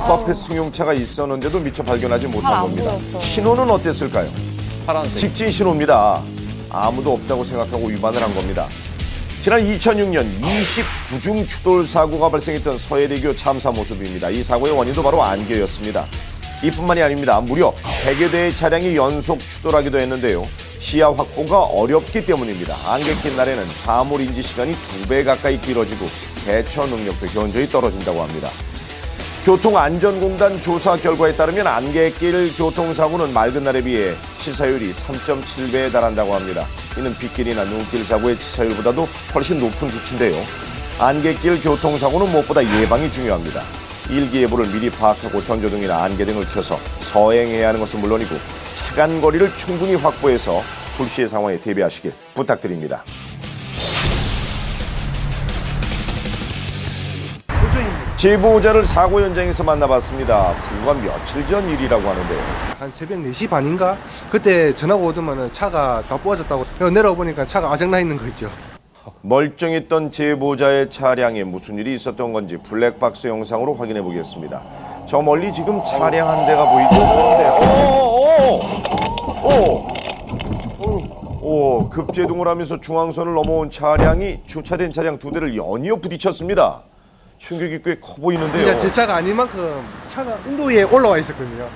코앞에 승용차가 있었는데도 미처 발견하지 못한 겁니다. 신호는 어땠을까요? 파란색. 직진 신호입니다. 아무도 없다고 생각하고 위반을 한 겁니다. 지난 2006년 29중 추돌 사고가 발생했던 서해대교 참사 모습입니다. 이 사고의 원인도 바로 안개였습니다. 이뿐만이 아닙니다. 무려 100여 대의 차량이 연속 추돌하기도 했는데요. 시야 확보가 어렵기 때문입니다. 안개 낀 날에는 사물 인지 시간이 2배 가까이 길어지고 대처 능력도 현저히 떨어진다고 합니다. 교통안전공단 조사 결과에 따르면 안개길 교통사고는 맑은 날에 비해 치사율이 3.7배에 달한다고 합니다. 이는 빗길이나 눈길 사고의 치사율보다도 훨씬 높은 수치인데요. 안개길 교통사고는 무엇보다 예방이 중요합니다. 일기예보를 미리 파악하고 전조등이나 안개등을 켜서 서행해야 하는 것은 물론이고 차간 거리를 충분히 확보해서 불시의 상황에 대비하시길 부탁드립니다. 제보자를 사고 현장에서 만나봤습니다. 불과 며칠 전 일이라고 하는데요. 한 새벽 4시 반인가? 그때 전화가 오더만은 차가 다 부어졌다고. 내려와 보니까 차가 아작나 있는 거 있죠. 멀쩡했던 제보자의 차량에 무슨 일이 있었던 건지 블랙박스 영상으로 확인해 보겠습니다. 저 멀리 지금 차량 한 대가 보이죠? 그런데 급제동을 하면서 중앙선을 넘어온 차량이 주차된 차량 2대를 연이어 부딪혔습니다. 충격이 꽤 커 보이는데요. 진짜 제 차가 아닌 만큼 차가 인도 위에 올라와 있었거든요.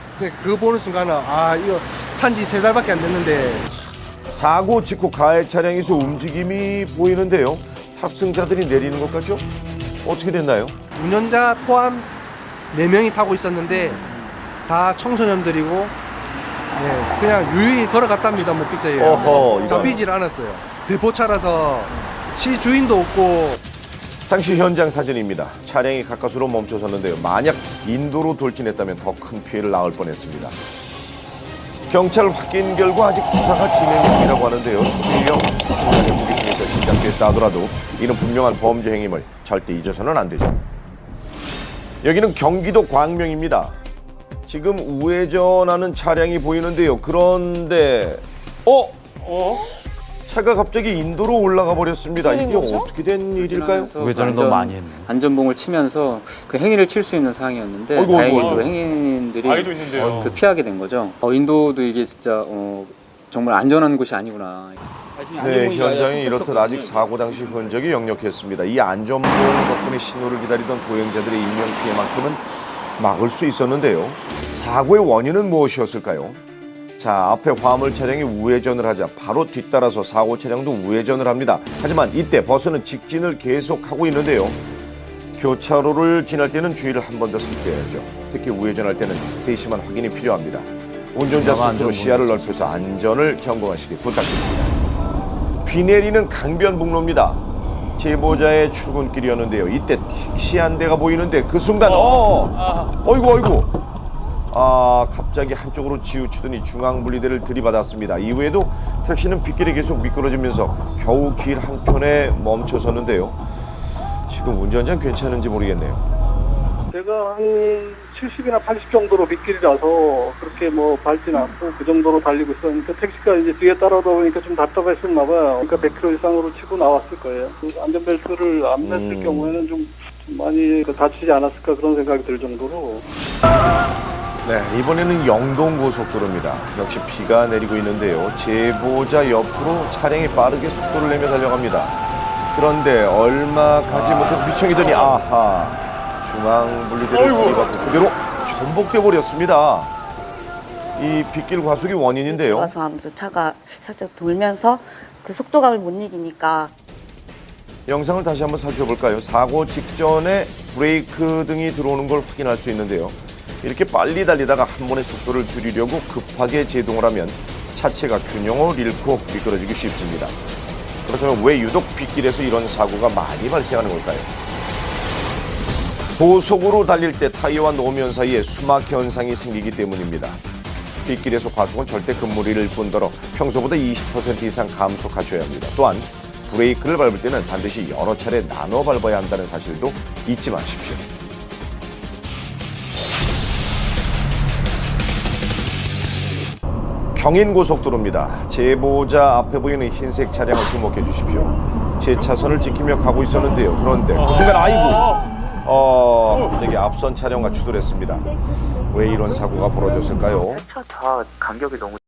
그거 보는 순간은 이거 산지 3달밖에 안 됐는데. 사고 직후 가해 차량에서 움직임이 보이는데요. 탑승자들이 내리는 것 같죠? 어떻게 됐나요? 운전자 포함 4명이 타고 있었는데 다 청소년들이고 그냥 유유히 걸어갔답니다. 목격자예요. 어허, 잡히질 않았어요. 대포차라서 시주인도 없고. 당시 현장 사진입니다. 차량이 가까스로 멈춰섰는데요. 만약 인도로 돌진했다면 더 큰 피해를 낳을 뻔했습니다. 경찰 확인 결과 아직 수사가 진행 중이라고 하는데요. 소리형 순간의 무기심에서 시작됐다 하더라도 이는 분명한 범죄 행위임을 절대 잊어서는 안 되죠. 여기는 경기도 광명입니다. 지금 우회전하는 차량이 보이는데요. 그런데 차가 갑자기 인도로 올라가 버렸습니다. 이게 어떻게 된 일일까요? 우회전을 너무 많이 했네. 안전봉을 치면서 그 행위를 칠 수 있는 상황이었는데 어이구, 다행히도 행인들이 그 피하게 된 거죠. 인도도 이게 진짜 정말 안전한 곳이 아니구나. 네, 현장이 이렇듯 아직 사고 당시 흔적이 역력했습니다. 이 안전봉 덕분에 신호를 기다리던 보행자들의 인명 피해만큼은 막을 수 있었는데요. 사고의 원인은 무엇이었을까요? 자, 앞에 화물 차량이 우회전을 하자 바로 뒤따라서 사고 차량도 우회전을 합니다. 하지만 이때 버스는 직진을 계속하고 있는데요. 교차로를 지날 때는 주의를 한 번 더 살펴야죠. 특히 우회전할 때는 세심한 확인이 필요합니다. 운전자 스스로 시야를 넓혀서 안전을 점검하시기 부탁드립니다. 비 내리는 강변북로입니다. 제보자의 출근길이었는데요. 이때 택시 한 대가 보이는데 그 순간 어이구 갑자기 한쪽으로 치우치더니 중앙분리대를 들이받았습니다. 이후에도 택시는 빗길에 계속 미끄러지면서 겨우 길 한편에 멈춰섰는데요. 지금 운전자는 괜찮은지 모르겠네요. 제가 한 70이나 80 정도로 빗길이라서 그렇게 밟진 않고 그 정도로 달리고 있었는데 택시가 이제 뒤에 따라오다 보니까 좀 답답했었나 봐요. 그러니까 100km 이상으로 치고 나왔을 거예요. 안전벨트를 안 맸을 경우에는 좀 많이 다치지 않았을까 그런 생각이 들 정도로. 네, 이번에는 영동고속도로입니다. 역시 비가 내리고 있는데요. 제보자 옆으로 차량이 빠르게 속도를 내며 달려갑니다. 그런데 얼마 가지 못해서 휘청이더니 중앙분리대를 들이받고 그대로 전복돼 버렸습니다. 이 빗길 과속이 원인인데요. 와서 아무래도 차가 살짝 돌면서 그 속도감을 못 이기니까. 영상을 다시 한번 살펴볼까요? 사고 직전에 브레이크 등이 들어오는 걸 확인할 수 있는데요. 이렇게 빨리 달리다가 한 번에 속도를 줄이려고 급하게 제동을 하면 차체가 균형을 잃고 미끄러지기 쉽습니다. 그렇다면 왜 유독 빗길에서 이런 사고가 많이 발생하는 걸까요? 고속으로 달릴 때 타이어와 노면 사이에 수막 현상이 생기기 때문입니다. 빗길에서 과속은 절대 금물일 뿐더러 평소보다 20% 이상 감속하셔야 합니다. 또한 브레이크를 밟을 때는 반드시 여러 차례 나눠 밟아야 한다는 사실도 잊지 마십시오. 경인고속도로입니다. 제보자 앞에 보이는 흰색 차량을 주목해 주십시오. 제 차선을 지키며 가고 있었는데요. 그런데 그 순간 갑자기 앞선 차량과 추돌했습니다. 왜 이런 사고가 벌어졌을까요? 차 다 간격이 너무